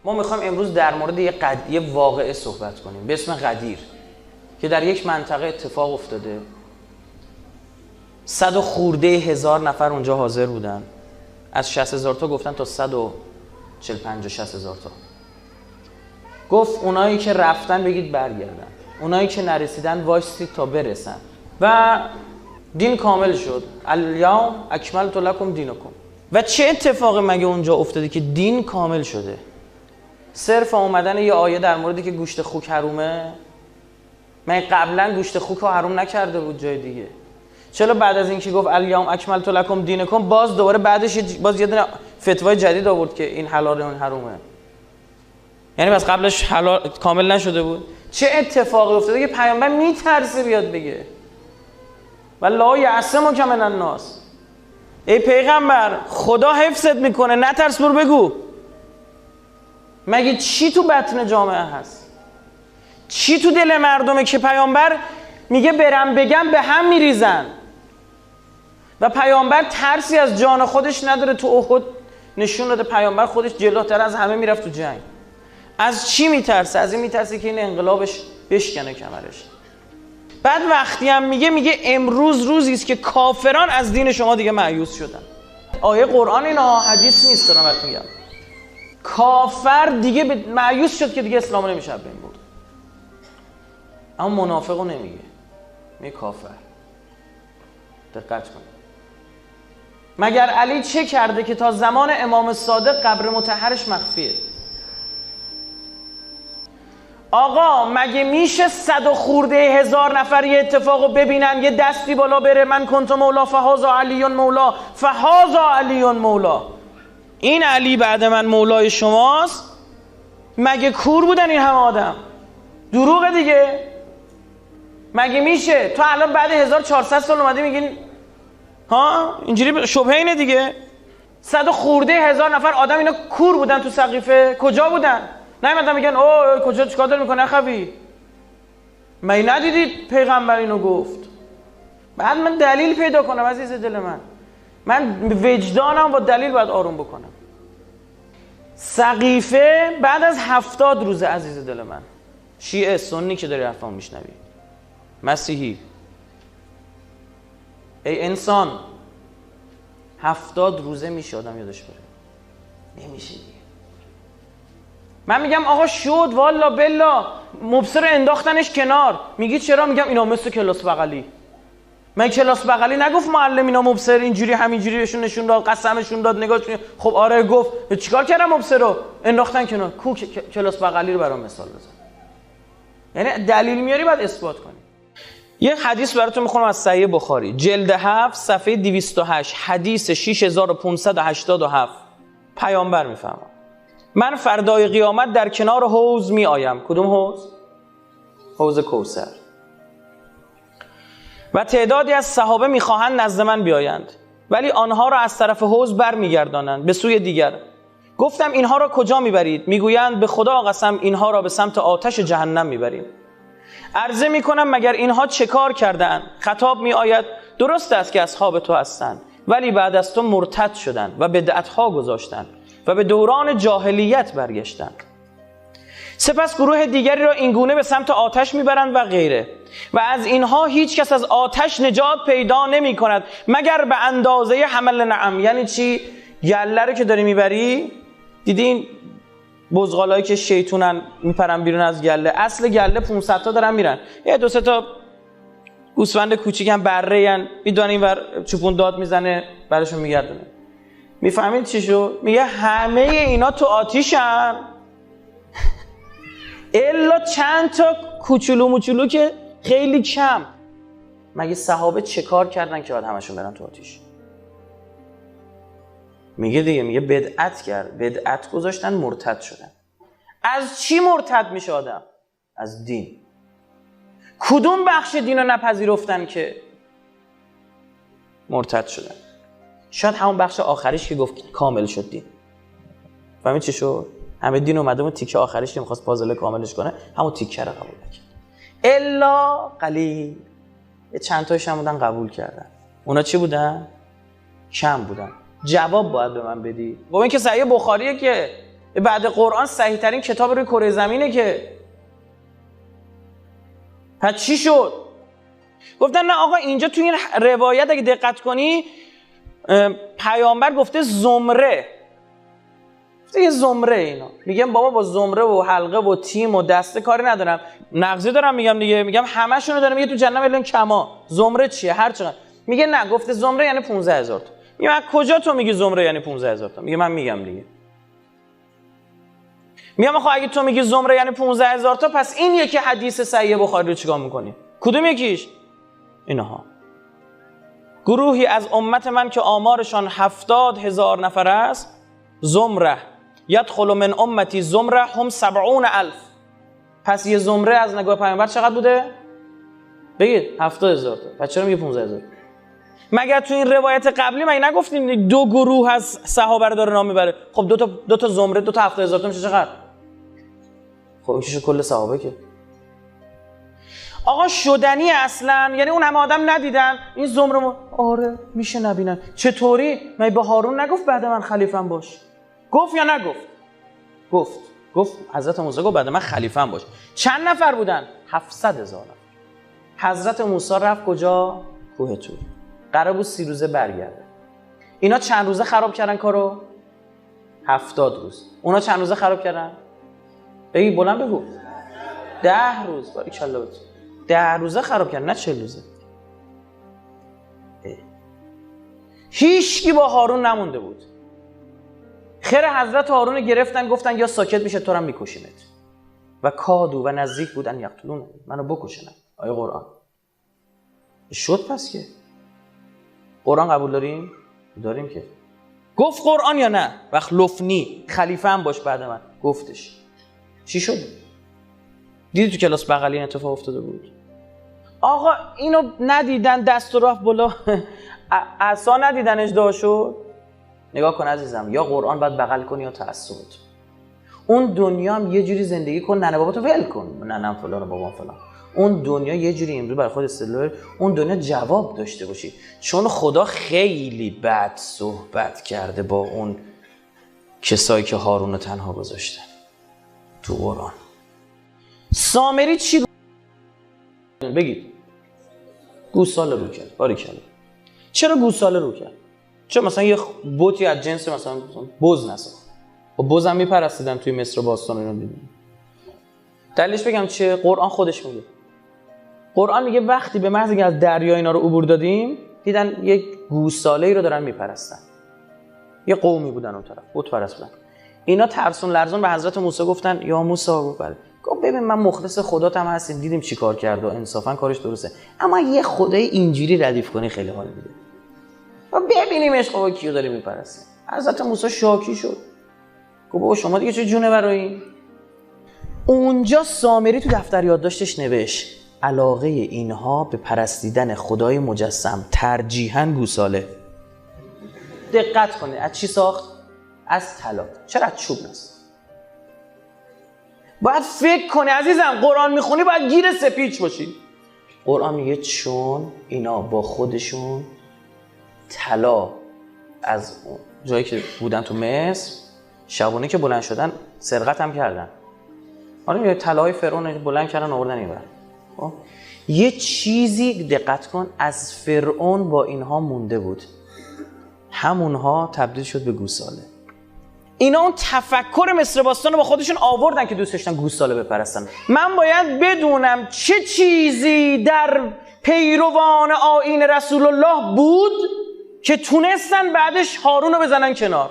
ما میخوایم امروز در مورد یه واقعه صحبت کنیم به اسم غدیر که در یک منطقه اتفاق افتاده. 100 خورده هزار نفر اونجا حاضر بودن. از 60,000 تا گفتن تا 145 60,000 تا. گفت اونایی که رفتن بگید برگردن، اونایی که نرسیدن وایسید تا برسن. و دین کامل شد. الیوم اکملت لکم دینکم. و چه اتفاقی مگه اونجا افتاده که دین کامل شده؟ صرف اومدن یه آیه در موردی که گوشت خوک حرومه. من قبلا گوشت خوک رو حروم نکرده بود جای دیگه. چرا بعد از اینکه گفت الیوم اکملت لکم دینکم باز دوباره بعدش باز یه دونه فتوای جدید آورد که این حلاله اون حرومه؟ یعنی بس قبلش حلال کامل نشده بود؟ چه اتفاقی افتاده که پیامبر میترسه بیاد بگه والله یعصمک من الناس؟ ای پیغمبر خدا حفظت میکنه، نترس، برو بگو. مگه چی تو بطن جامعه هست؟ چی تو دل مردمه که پیامبر میگه برم بگم به هم میریزن و پیامبر ترسی از جان خودش نداره؟ تو احد نشون داده پیامبر خودش جلوتر از همه میرفت تو جنگ. از چی میترسه؟ از این میترسه که این انقلابش بشکنه کمرش. بعد وقتی هم میگه امروز روزی است که کافران از دین شما دیگه مایوس شدن. آیه قرآن اینا، حدیث نیست. دارم بهت میگم کافر دیگه مایوس شد که دیگه اسلام نمیشه بین بود. اما منافقو نمیگه، میگه کافر. دقت کن. مگر علی چه کرده که تا زمان امام صادق قبر مطهرش مخفیه؟ آقا مگه میشه 100 خورده هزار نفر یه اتفاقو ببینن، یه دستی بالا بره من کنت مولا فهذا علی مولا فهذا علی مولا، این علی بعد من مولای شماست؟ مگه کور بودن این همه آدم؟ دروغه دیگه. مگه میشه تو الان بعد 1400 سال اومدی میگین ها اینجوری؟ شبهه اینه دیگه. 100 خورده هزار نفر آدم اینا کور بودن تو سقیفه؟ کجا بودن؟ نمیدونم میگن اوه کجا چیکار داره میکنه اخوی؟ مگه ندیدید پیغمبر اینو گفت؟ بعد من دلیل پیدا کنم عزیز دل من وجدانم با دلیل باید آروم بکنم. سقیفه بعد از 70 روزه عزیز دل من. شیعه سنی که داری حرفامو میشنوی، مسیحی، ای انسان 70 روزه میشه آدم یادش بره؟ نمیشه دیگه. من میگم آقا شد والا بلا مبصر انداختنش کنار. میگی چرا؟ میگم اینا مثل کلاس بغلی. من کلاس بغلی نگفت معلم اینا مبصر اینجوری همینجوری بهشون نشون داد، قسمشون داد، نگاهشون. خب آره گفت. چیکار کردن مبصر رو؟ انداختن کنار. کو کلاس بغلی رو برام مثال بزن. یعنی دلیل میاری بعد اثبات کنی. یه حدیث براتون میخونم از صحیح بخاری جلد 7 صفحه 208 حدیث 6587. پیامبر میفرماد من فردای قیامت در کنار حوض می آیم. کدوم حوض؟ حوض کوثر. و تعدادی از صحابه میخواهند نزد من بیایند ولی آنها را از طرف حوض بر میگردانند به سوی دیگر. گفتم اینها را کجا میبرید؟ میگویند به خدا قسم اینها را به سمت آتش جهنم میبریم. عرضه میکنم مگر اینها چه کار کردند؟ خطاب میآید درست است که اصحاب تو هستند ولی بعد از تو مرتد شدند و بدعتها گذاشتند و به دوران جاهلیت برگشتند. سپس گروه دیگری را اینگونه به سمت آتش میبرند و غیره. و از اینها هیچ کس از آتش نجات پیدا نمی کند مگر به اندازه حمل نعم. یعنی چی؟ گله رو که داری میبری، دیدین بزغالایی که شیطونن میپرن بیرون از گله، اصل گله 500 تا دارن میرن، یه 2-3 تا گوسفند کوچیک هم بره‌این میدونن اینور چوپون داد میزنه براشون میگردونه. میفهمید چی شو؟ میگه همه اینا تو آتیشن الا چند تا کوچولو موچولو که خیلی کم. مگه صحابه چه کار کردن که باید همشون برن تو آتیش؟ میگه دیگه، میگه بدعت کرد، بدعت گذاشتن، مرتد شدن. از چی مرتد میشه آدم؟ از دین. کدوم بخش دین رو نپذیرفتن که مرتد شدن؟ شاید همون بخش آخریش که گفت کامل شد دین. فهمید چی شد؟ همه دین اومده بود تیکه آخریش که میخواست پازل کاملش کنه همون تیکه رو قبول نکرد. الا قلیل، یه چند تایش هم بودن قبول کردن. اونا چی بودن؟ کم بودن. جواب باید به من بدی. با این که صحیح بخاریه که بعد قرآن صحیح ترین کتاب روی کره زمینه که. پس چی شد؟ گفتن نه آقا اینجا توی این روایت اگه دقت کنی پیامبر گفته زمره، گفته یه زمره. اینا میگم بابا با زمره و حلقه و تیم و دسته کاری ندارم، نغزی دارم میگم دیگه، میگم همشونو دارم. میگه تو جنت الان کما زمره چیه هر چقدر. میگه نه گفته زمره یعنی 15000 تا. میگم از کجا تو میگی زمره یعنی 15000 تا؟ میگه من میگم دیگه. میگم آخه اگه تو میگی زمره یعنی 15000 تا، پس این یکی حدیث صحیح بخاری رو چیکار میکنی؟ کدوم یکیش؟ اینها. گروهی از امت من که آمارشان 70000 نفر است، زمره یدخل من امتی زمره هم 70000. پس یه زمره از نگاه پیامبر چقدر بوده؟ بگید 70000 تا. پس چرا میگه 15000؟ مگر تو این روایت قبلی مگه نگفتیم 2 گروه از صحابه رو داره نام میبره؟ خب دو تا زمره 2 تا 70000 تا میشه چقدر؟ خب این چیشه کل صحابه که. آقا شدنی اصلا، یعنی اون همه آدم ندیدن این زمره آره میشه نبینن. چطوری؟ من به هارون نگفت بعد من خلیفه‌ام باش؟ گفت یا نگفت؟ گفت حضرت موسی گفت بعد من خلیفه‌ام باش. چند نفر بودن؟ 700,000 نفر. حضرت موسی رفت کجا؟ کوه طور. قرار بود 30 روزه برگرده. اینا چند روزه خراب کردن کارو؟ 70 روز. اونا چند روزه خراب کردن؟ بگی بلند بگو. 10 روز. باریکالله بود. 10 روزه خراب کردن، نه 40 روزه. هیچکی با هارون نمونده بود. خیر حضرت هارون گرفتن گفتن یا ساکت میشه تو رو میکشیمت. و کادو و نزدیک بودن یقتلون، منو بکشن. آیه قرآن شد. پس که قرآن قبول داریم که. گفت قرآن یا نه؟ وقت لفنی خلیفه هم باش بعد من گفتش. چی شد؟ دیدی تو کلاس بغلی این اتفاق افتاده بود؟ آقا اینو ندیدن دست و راه بالا عصا ندیدن اجدا شد. نگاه کن عزیزم، یا قرآن باید بغل کنی یا تعصبت. اون دنیا هم یه جوری زندگی کن، ننه باباتو ول کن، ننم فلان و بابام فلان. اون دنیا یه جوری امروز برای خود استدلال، اون دنیا جواب داشته باشی. چون خدا خیلی بد صحبت کرده با اون کسایی که هارون رو تنها گذاشتن تو قرآن. سامری چی بگید؟ گوساله رو کرد. باریکالله. چرا گوساله رو کرد؟ چرا مثلا یه بوتی از جنس مثلا بز نساخت؟ و بز هم میپرستیدن توی مصر و باستان. اینو دیدیم. دلیلش بگم چه؟ قرآن خودش میگه. قرآن میگه وقتی به محض اینکه از دریا اینا رو عبور دادیم دیدن یک گوساله‌ای رو دارن میپرستن. یه قومی بودن اون طرف، بت پرست بودن. اینا ترسون لرزون به حضرت موسی گفتن یا موسی گفت ببین من مخلص خداتم هستیم، دیدیم چی کار کرد و انصافا کارش درسته، اما یه خدای اینجوری ردیف کنی خیلی حال میده و ببینیمش خب کیو داره میپرسته. حضرت موسی شاکی شد. گفت بابا شما دیگه چه جونه برایی؟ اونجا سامری تو دفتر یادداشتش نوشت علاقه اینها به پرستیدن خدای مجسم، ترجیحاً گوساله. دقت کنید از چی ساخت؟ از طلا. چرا از چوب نساخت؟ باید فکر کنی عزیزم، قرآن میخونی باید گیر سپیچ باشی. قرآن میگه چون اینا با خودشون طلا از جایی که بودن تو مصر شبونه که بلند شدن سرقت هم کردن. آره میگه طلای فرعون بلند کردن آوردن اینور. خب یه چیزی دقت کن از فرعون با اینها مونده بود، همونها تبدیل شد به گوساله. اینا اون تفکر مصر باستان رو با خودشون آوردن که دوست داشتن گوساله بپرستن. من باید بدونم چه چیزی در پیروان آیین رسول الله بود که تونستن بعدش هارون رو بزنن کنار.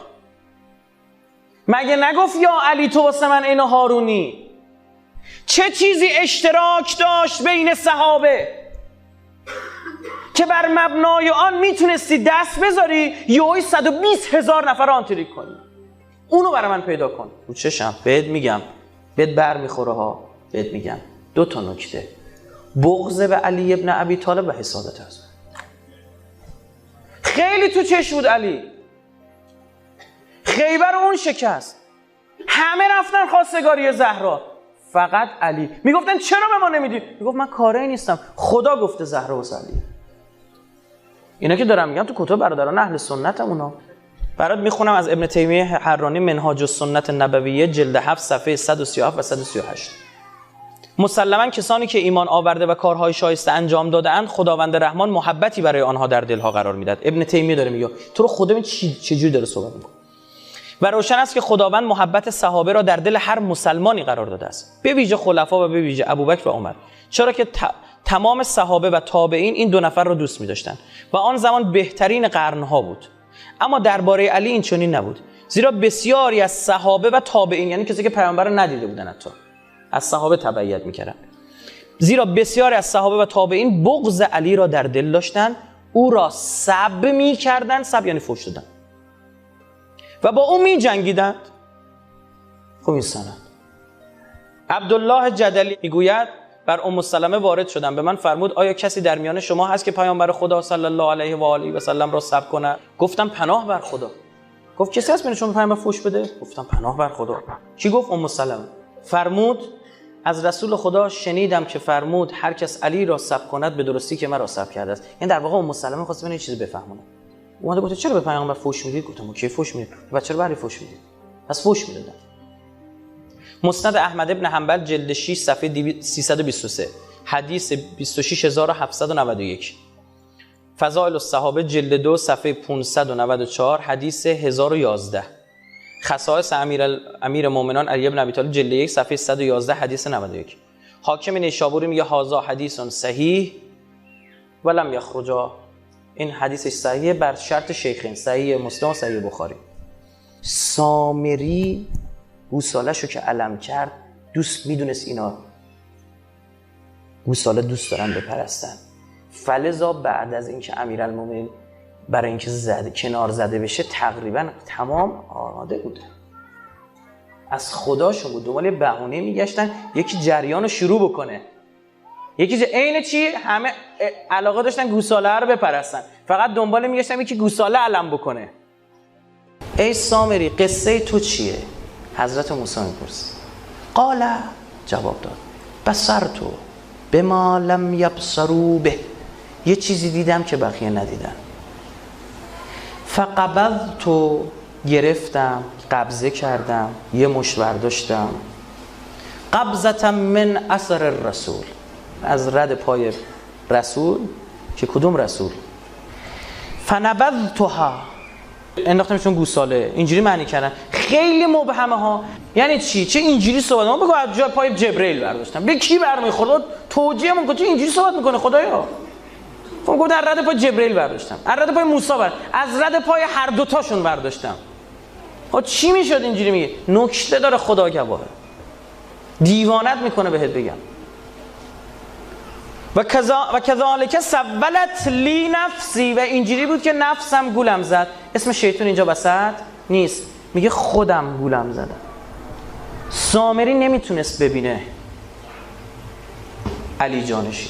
مگه نگفت یا علی تو واسه من اینو هارونی؟ چه چیزی اشتراک داشت بین صحابه که بر مبنای آن میتونستی دست بذاری یهویی 120,000 نفر رو آنتریک کنی؟ اونو برای من پیدا کن. رو چشم بهت میگم، بهت بر میخوره ها. بهت میگم 2 تا نکته: بغض به علی ابن ابی طالب و حسادت از خیلی تو چشم بود علی. خیبر اون شکست، همه رفتن خواستگاری زهرا، فقط علی. میگفتن چرا به ما نمیدی؟ میگفت من کاری نیستم، خدا گفته زهرا و علی. اینا که دارم میگم تو کتب برادران اهل سنت اونا. برات میخونم از ابن تیمیه حرانی، منهاج السنة النبویه، جلد 7 صفحه 137 و 138. مسلماً کسانی که ایمان آورده و کارهای شایسته انجام داده‌اند خداوند رحمان محبتی برای آنها در دلها قرار میدهد. ابن تیمیه داره میگه تو رو خدا چجوری داره صحبت میکنه. و روشن است که خداوند محبت صحابه را در دل هر مسلمانی قرار داده است، به ویژه خلفا و به ویژه ابوبکر و عمر، چرا که تمام صحابه و تابعین این دو نفر را دوست می‌داشتند و آن زمان بهترین قرنها بود. اما درباره علی این چنین نبود، زیرا بسیاری از صحابه و تابعین، یعنی کسی که پیامبر رو ندیده بودن، حتی از صحابه تبعیت می‌کردند، زیرا بسیاری از صحابه و تابعین بغض علی را در دل داشتند، او را سب می‌کردند، سب یعنی فحش دادن، و با او می‌جنگیدند. خب این سند. عبدالله جدلی میگوید بر ام سلمه وارد شدم، به من فرمود آیا کسی در میان شما هست که پیامبر خدا صلی الله علیه و آله و سلم را سب کند؟ گفتم پناه بر خدا. گفت کسی هست بین شما پیامبر فحش بده؟ گفتم پناه بر خدا. کی گفت؟ ام سلمه. فرمود از رسول خدا شنیدم که فرمود هر کس علی را سب کند به درستی که مرا سب کرده است. یعنی در واقع ام سلمه خواست من یه چیزی بفهمونه. اومده گفت چرا به پیامبر فحش میدید؟ گفتم کی فحش میدید؟ بچه‌ها برای فحش میدید. پس فحش میدادن. مسند احمد ابن حنبل جلد 6 صفحه 323 حدیث 26791. فضائل الصحابه جلد 2 صفحه 594 حدیث 1011. خصائص امیر مومنان علی بن ابی طالب جلد 1 صفحه 111 حدیث 91. حاکم نیشابوری میگه هذا حدیث صحیح ولم یخرجا، این حدیثش صحیحه بر شرط شیخین، صحیح مسلم و صحیح بخاری. سامری گوساله‌شو که علم کرد دوست میدونست اینا گوساله دوست دارن بپرستن، فلذا بعد از اینکه امیرالمومنین برای اینکه کنار زده بشه تقریبا تمام آماده بوده، از خداشون بود، دنبال بهونه میگشتن یکی جریان رو شروع بکنه، یکی عین چی همه علاقه داشتن گوساله رو بپرستن، فقط دنبال میگشتن یکی گوساله علم بکنه. ای سامری قصه تو چیه؟ حضرت موسی میپرسید. قال جواب داد بصرتو بما لم یبصروا به، یه چیزی دیدم که بقیه ندیدن. فقبضتو، گرفتم، قبضه کردم، یه مشت برداشتم. قبضة من اثر الرسول، از رد پای رسول. که کدوم رسول؟ فنبذتها، انداختمشون گوساله. اینجوری معنی کردن، خیلی مبهمه ها. یعنی چی؟ چه اینجوری صحبت ما بگو از جای پای جبرئیل برداشتم. به کی برمیخورد؟ توجیه من چه اینجوری صحبت میکنه خدایا؟ فهم گفت در رد پای جبرئیل برداشتم، از رد پای موسی از رد پای هر دوتاشون برداشتم. ها چی میشد اینجوری میگه؟ نکته داره خدا گواهه. دیوانت میکنه بهت بگم. و کذالک سولت لی نفسی، و اینجوری بود که نفسم گولم زد. اسم شیطان اینجا وسط نیست، میگه خودم گولم زدم. سامری نمیتونست ببینه علی جانشی،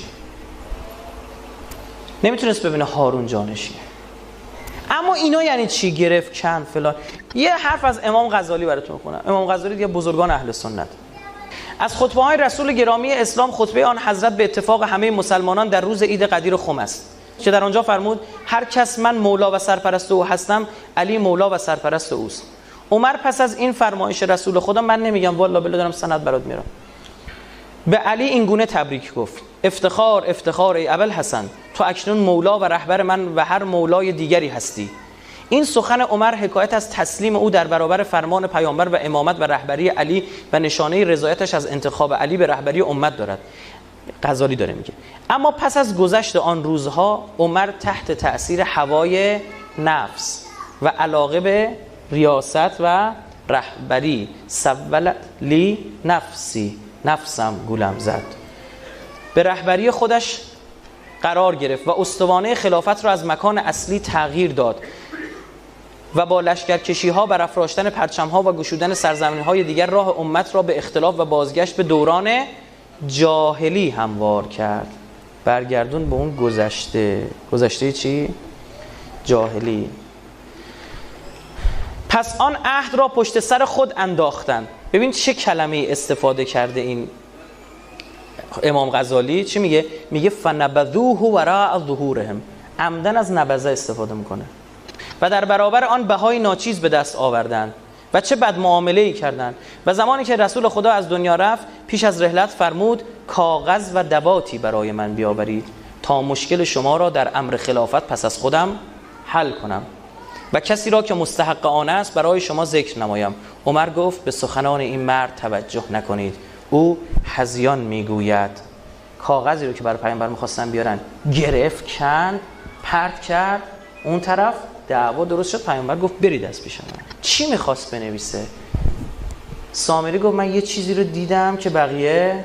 نمیتونست ببینه هارون جانشی. اما اینا یعنی چی؟ گرفت کن فلان. یه حرف از امام غزالی براتون میخونم. امام غزالی دیگه بزرگان اهل سنت. از خطبه های رسول گرامی اسلام خطبه آن حضرت به اتفاق همه مسلمانان در روز عید قدیر خم است که در آنجا فرمود هر کس من مولا و سرپرست او هستم، علی مولا و سرپرست اوست. عمر پس از این فرمایش رسول خدا، من نمیگم والله بله دارم سند برات میارم، به علی این گونه تبریک گفت: افتخار افتخار ای ابوالحسن، تو اکنون مولا و رهبر من و هر مولای دیگری هستی. این سخن عمر حکایت از تسلیم او در برابر فرمان پیامبر و امامت و رهبری علی و نشانه رضایتش از انتخاب علی به رهبری امت دارد. غزالی داره میگه اما پس از گذشت آن روزها عمر تحت تأثیر هوای نفس و علاقه به ریاست و رهبری سولت لی نفسی، نفسم گولم زد، به رهبری خودش قرار گرفت و استوانه خلافت را از مکان اصلی تغییر داد و با لشکرکشی ها، برافراشتن پرچم ها و گشودن سرزمین های دیگر راه امت را به اختلاف و بازگشت به دوران جاهلی هموار کرد. برگردون به اون گذشته. گذشته چی؟ جاهلی. پس آن عهد را پشت سر خود انداختند. ببین چه کلمه استفاده کرده این امام غزالی. چی میگه؟ میگه فنبذوه وراء ظهورهم. عمدن از نبذه استفاده میکنه. و در برابر آن بهای ناچیز به دست آوردند و چه بد معامله‌ای کردند. و زمانی که رسول خدا از دنیا رفت پیش از رحلت فرمود کاغذ و دواتی برای من بیاورید تا مشکل شما را در امر خلافت پس از خودم حل کنم و کسی را که مستحق آن است برای شما ذکر نمایم. عمر گفت به سخنان این مرد توجه نکنید، او هذیان میگوید. کاغذی رو که برای پیامبر می‌خواستن بیارن گرفت، کند، پرت کرد اون طرف، دعوا درست شد. پیامبر گفت برید از پیش من. چی می‌خواست بنویسه؟ سامری گفت من یه چیزی رو دیدم که بقیه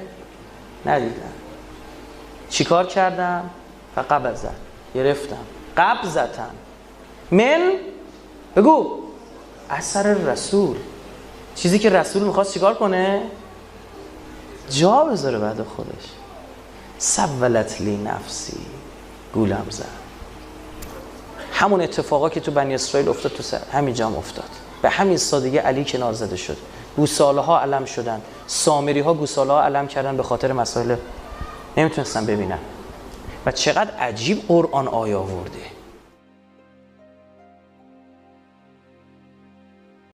ندیدن. چیکار کردم؟ فقبضت، گرفتم. قبضتن من، بگو اثر رسول، چیزی که رسول میخواست چیکار کنه؟ جا بذاره بعد خودش. سولت لی نفسی، گولم زد. همون اتفاقا که تو بنی اسرائیل افتاد تو سر همین جا هم افتاد. به همین سادگی علی کنار زده شد. گوساله ها علم شدن، سامری ها گوساله ها علم کردن به خاطر مسائل نمیتونستن ببینن. و چقدر عجیب قرآن آیه آورده.